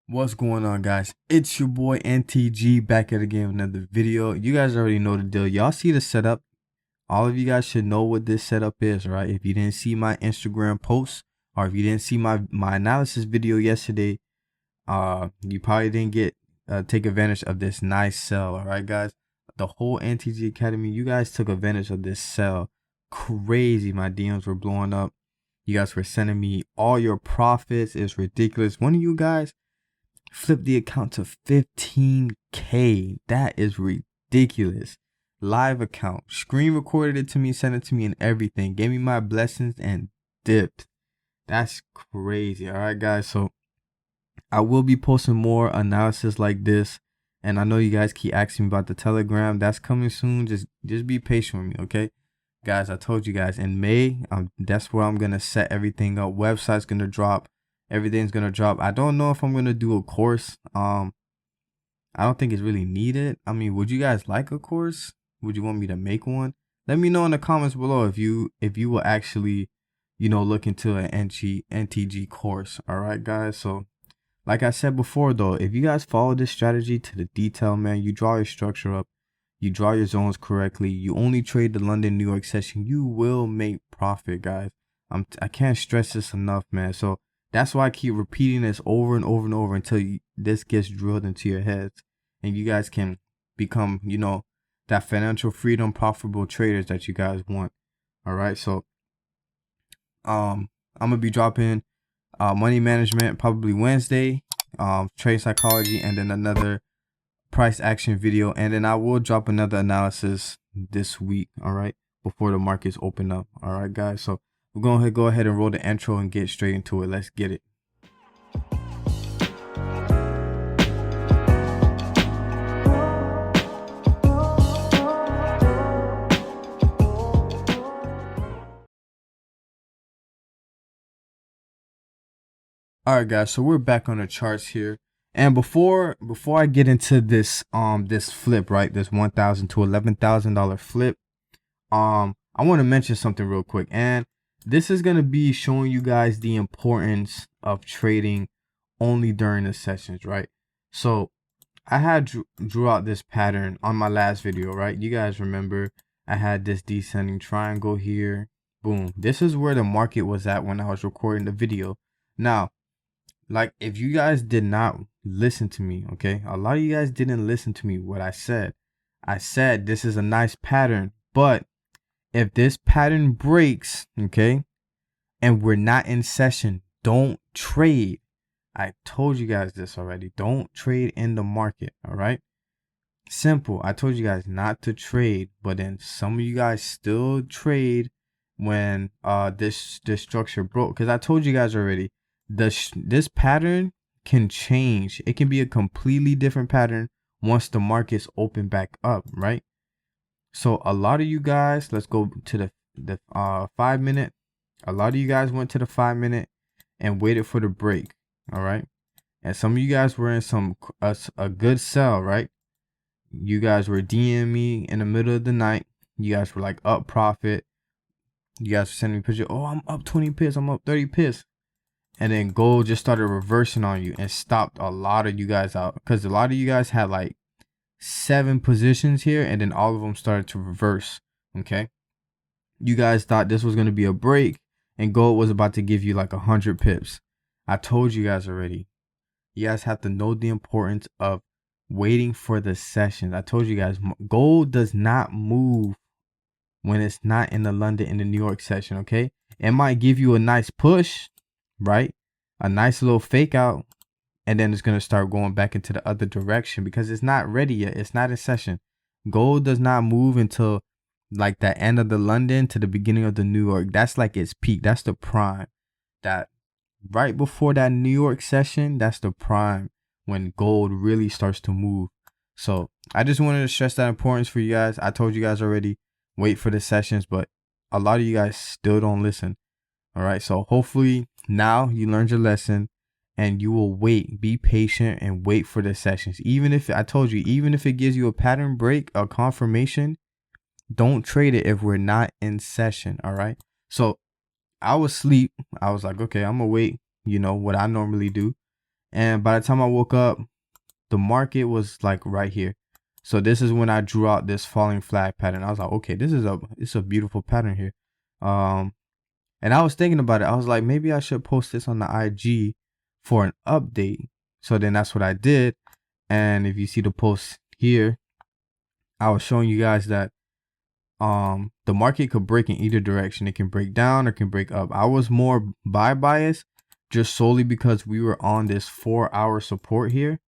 What's going on, guys? It's your boy NTG back at again with another video. You guys already know the deal. Y'all see the setup. All of you guys should know what this setup is, right? If you didn't see my Instagram post, or if you didn't see my analysis video yesterday, you probably didn't get take advantage of this nice sell. All right, guys, the whole NTG Academy, you guys took advantage of this sell. Crazy. My DMs were blowing up. You guys were sending me all your profits. It's ridiculous. One of you guys flipped the account to 15K. That is ridiculous. Live account, screen recorded it to me, sent it to me and everything, gave me my blessings and dipped. That's crazy. All right, guys, so I will be posting more analysis like this, and I know you guys keep asking me about the Telegram. That's coming soon. Just be patient with me, okay, guys? I told you guys in May, that's where I'm gonna set everything up. Website's gonna drop, everything's gonna drop. I don't know if I'm gonna do a course. I don't think it's really needed. I mean, would you guys like a course? Would you want me to make one? Let me know in the comments below if you will actually, look into an NTG course. All right, guys. So like I said before, though, if you guys follow this strategy to the detail, man, you draw your structure up, you draw your zones correctly, you only trade the London, New York session, you will make profit, guys. I can't stress this enough, man. So that's why I keep repeating this over and over and over until this gets drilled into your heads and you guys can become, that financial freedom, profitable traders that you guys want. All right. So I'm going to be dropping money management probably Wednesday, trade psychology, and then another price action video. And then I will drop another analysis this week. All right. Before the markets open up. All right, guys. So we're going to go ahead and roll the intro and get straight into it. Let's get it. All right, guys, so we're back on the charts here, and before I get into this this flip, right, this $1,000 to $11,000 flip, I want to mention something real quick, and this is gonna be showing you guys the importance of trading only during the sessions, right? So I had drew out this pattern on my last video, right? You guys remember I had this descending triangle here. Boom. This is where the market was at when I was recording the video. Now, like, if you guys did not listen to me, okay, a lot of you guys didn't listen to me. What I said this is a nice pattern, but if this pattern breaks, okay, and we're not in session, don't trade. I told you guys this already. Don't trade in the market. All right, simple. I told you guys not to trade, but then some of you guys still trade when this structure broke, because I told you guys already, this pattern can change. It can be a completely different pattern once the markets open back up, right? So a lot of you guys, let's go to the 5 minute. A lot of you guys went to the 5 minute and waited for the break. All right, and some of you guys were in a good sell, right? You guys were DMing me in the middle of the night. You guys were like up profit. You guys were sending me pictures. Oh, I'm up 20 pips. I'm up 30 pips. And then gold just started reversing on you and stopped a lot of you guys out, because a lot of you guys had like 7 positions here, and then all of them started to reverse. Okay, you guys thought this was going to be a break and gold was about to give you like 100 pips. I told you guys already, you guys have to know the importance of waiting for the sessions. I told you guys, gold does not move when it's not in the London and the New York session. Okay, it might give you a nice push, right? A nice little fake out, and then it's going to start going back into the other direction because it's not ready yet. It's not in session. Gold does not move until like the end of the London to the beginning of the New York. That's like its peak. That's the prime. That right before that New York session, that's the prime when gold really starts to move. So I just wanted to stress that importance for you guys. I told you guys already, wait for the sessions, but a lot of you guys still don't listen. All right, so hopefully now you learned your lesson and you will wait, be patient and wait for the sessions. Even if I told you, even if it gives you a pattern break, a confirmation, don't trade it if we're not in session. All right, so I was asleep. I was like, okay, I'm gonna wait, what I normally do. And by the time I woke up, the market was like right here. So this is when I drew out this falling flag pattern. I was like, okay, it's a beautiful pattern here. And I was thinking about it. I was like, maybe I should post this on the IG for an update. So then that's what I did. And if you see the post here, I was showing you guys that the market could break in either direction. It can break down or can break up. I was more buy bias just solely because we were on this 4-hour support here.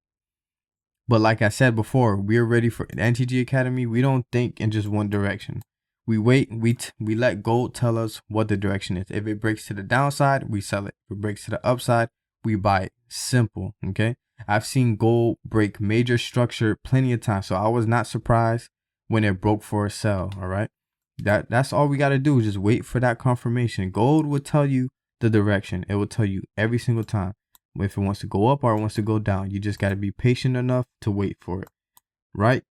But like I said before, we're ready for NTG Academy. We don't think in just one direction. We wait, we let gold tell us what the direction is. If it breaks to the downside, we sell it. If it breaks to the upside, we buy it. Simple, okay? I've seen gold break major structure plenty of times, so I was not surprised when it broke for a sell, all right? That's all we got to do is just wait for that confirmation. Gold will tell you the direction. It will tell you every single time if it wants to go up or it wants to go down. You just got to be patient enough to wait for it, right?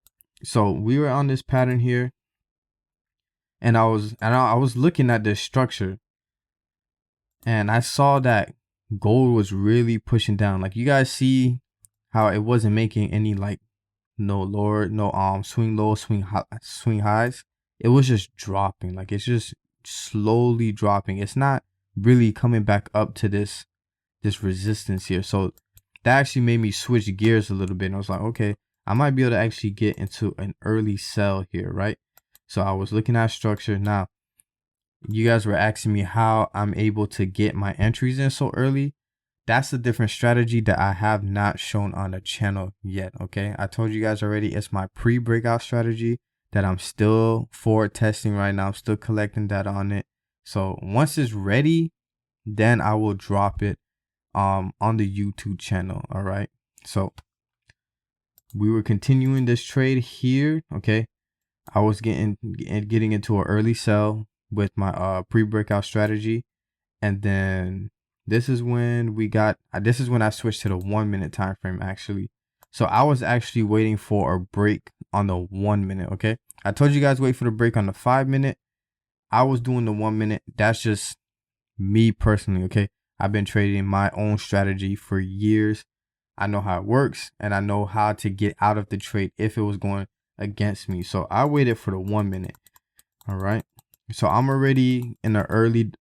So we were on this pattern here, and I was looking at this structure, and I saw that gold was really pushing down. Like you guys see how it wasn't making any like no swing low, swing highs. It was just dropping. Like it's just slowly dropping. It's not really coming back up to this resistance here. So that actually made me switch gears a little bit, and I was like, okay, I might be able to actually get into an early sell here, right? So I was looking at structure. Now you guys were asking me how I'm able to get my entries in so early. That's a different strategy that I have not shown on the channel yet. Okay, I told you guys already, it's my pre-breakout strategy that I'm still forward testing right now. I'm still collecting data on it. So once it's ready, then I will drop it on the YouTube channel. All right, so we were continuing this trade here. Okay, I was getting into an early sell with my pre-breakout strategy, and then this is when I switched to the 1 minute time frame actually. So I was actually waiting for a break on the 1 minute. Okay, I told you guys wait for the break on the 5 minute. I was doing the 1 minute. That's just me personally. Okay, I've been trading my own strategy for years. I know how it works, and I know how to get out of the trade if it was going against me. So I waited for the 1 minute. All right, so I'm already in the early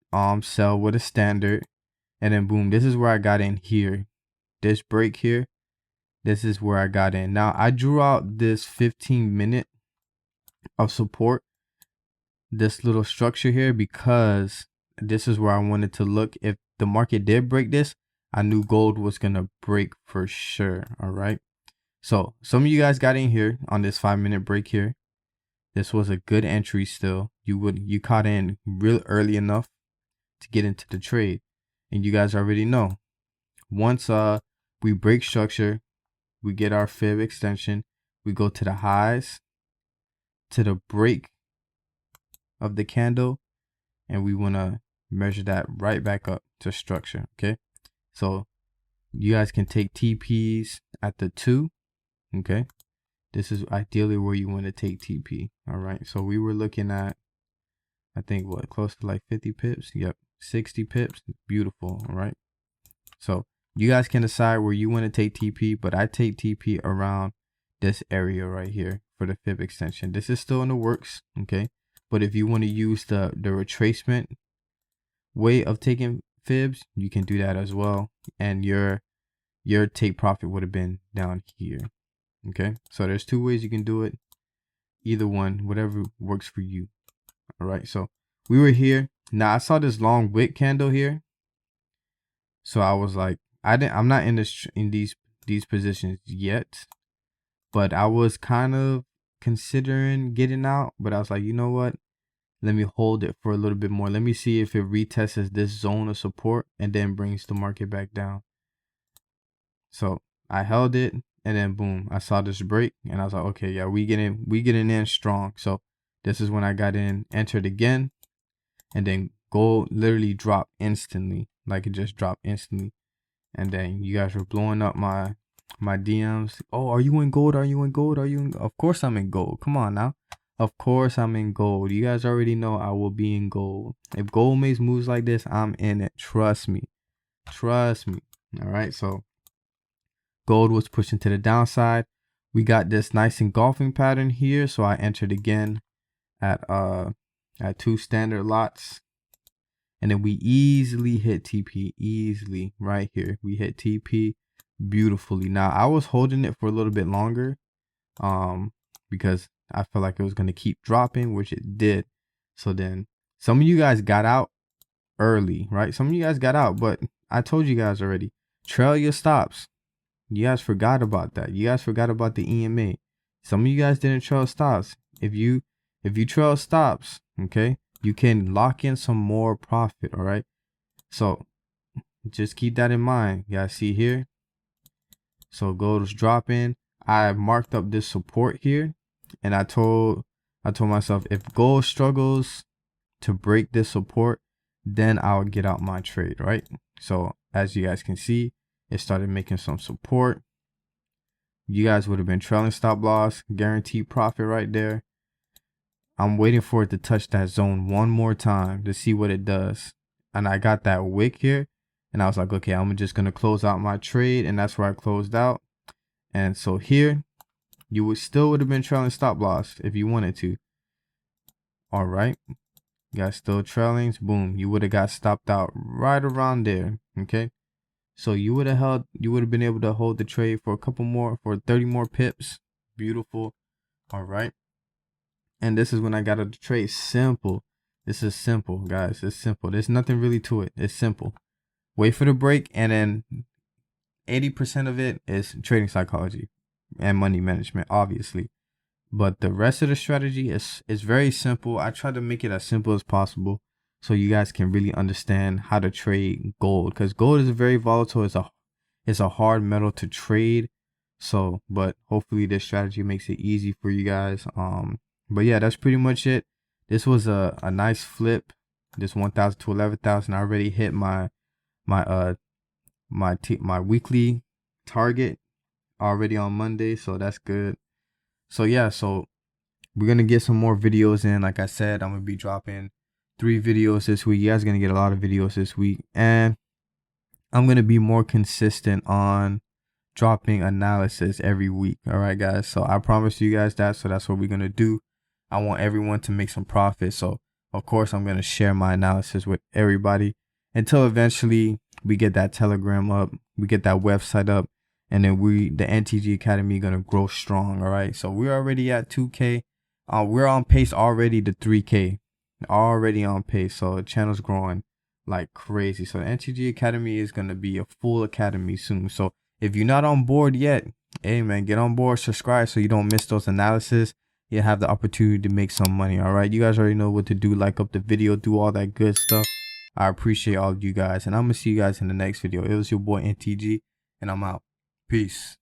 sell with a standard, and then boom, this is where I got in here. This break here, this is where I got in. Now I drew out this 15 minute of support, this little structure here, because this is where I wanted to look. If the market did break this, I knew gold was gonna break for sure. All right, so some of you guys got in here on this 5 minute break here. This was a good entry still. You caught in real early enough to get into the trade. And you guys already know, once we break structure, we get our fib extension, we go to the highs, to the break of the candle, and we want to measure that right back up to structure. Okay, so you guys can take TPs at the 2. Okay, this is ideally where you want to take TP. All right, so we were looking at, I think, what, close to like 50 pips. Yep, 60 pips. Beautiful. All right, so you guys can decide where you want to take TP, but I take TP around this area right here for the fib extension. This is still in the works. Okay, but if you want to use the retracement way of taking fibs, you can do that as well, and your take profit would have been down here. Okay, so there's 2 ways you can do it. Either one, whatever works for you. All right, so we were here. Now I saw this long wick candle here, so I was like, I'm not in these positions yet, but I was kind of considering getting out. But I was like, you know what? Let me hold it for a little bit more. Let me see if it retests this zone of support and then brings the market back down. So I held it, and then boom, I saw this break, and I was like, okay, yeah, we getting in strong. So this is when I got in, entered again, and then gold literally dropped instantly. Like it just dropped instantly. And then you guys were blowing up my DMs. Oh, are you in gold? Are you in gold? Are you in? Of course I'm in gold. Come on now. Of course I'm in gold. You guys already know I will be in gold. If gold makes moves like this, I'm in it. Trust me. Trust me. All right. So Gold was pushing to the downside. We got this nice engulfing pattern here, so I entered again at 2 standard lots, and then we easily hit TP, easily right here. We hit TP beautifully. Now I was holding it for a little bit longer because I felt like it was going to keep dropping, which it did. So then some of you guys got out early, right? Some of you guys got out, but I told you guys already, trail your stops. You guys forgot about that. You guys forgot about the EMA. Some of you guys didn't trail stops. If you trail stops, okay, you can lock in some more profit. All right, so just keep that in mind. You guys see here, so gold is dropping. I marked up this support here, and I told myself, if gold struggles to break this support, then I'll get out my trade, right? So as you guys can see, it started making some support. You guys would have been trailing stop loss, guaranteed profit right there. I'm waiting for it to touch that zone one more time to see what it does. And I got that wick here, and I was like, okay, I'm just going to close out my trade, and that's where I closed out. And so here, you would have been trailing stop loss if you wanted to. All right. You guys still trailing, boom, you would have got stopped out right around there. Okay. So you would have been able to hold the trade for a couple more, for 30 more pips. Beautiful. All right. And this is when I got out the trade. Simple. This is simple, guys. It's simple. There's nothing really to it. It's simple. Wait for the break, and then 80% of it is trading psychology and money management, obviously. But the rest of the strategy is very simple. I try to make it as simple as possible so you guys can really understand how to trade gold, because gold is very volatile. It's a hard metal to trade. So, but hopefully this strategy makes it easy for you guys. But yeah, that's pretty much it. This was a nice flip. This 1,000 to 11,000. I already hit my weekly target already on Monday, so that's good. So yeah, so we're gonna get some more videos in. Like I said, I'm gonna be dropping 3 videos this week. You guys are gonna get a lot of videos this week, and I'm gonna be more consistent on dropping analysis every week. All right, guys. So I promise you guys that. So that's what we're gonna do. I want everyone to make some profit. So of course I'm gonna share my analysis with everybody until eventually we get that Telegram up, we get that website up, and then the NTG Academy gonna grow strong. All right. So we're already at 2K. We're on pace already to 3K. Already on pace. So the channel's growing like crazy. So the NTG Academy is gonna be a full academy soon. So if you're not on board yet, hey man, get on board, subscribe so you don't miss those analysis. You have the opportunity to make some money. All right, you guys already know what to do. Like up the video, do all that good stuff. I appreciate all of you guys, and I'm gonna see you guys in the next video. It was your boy NTG, and I'm out. Peace.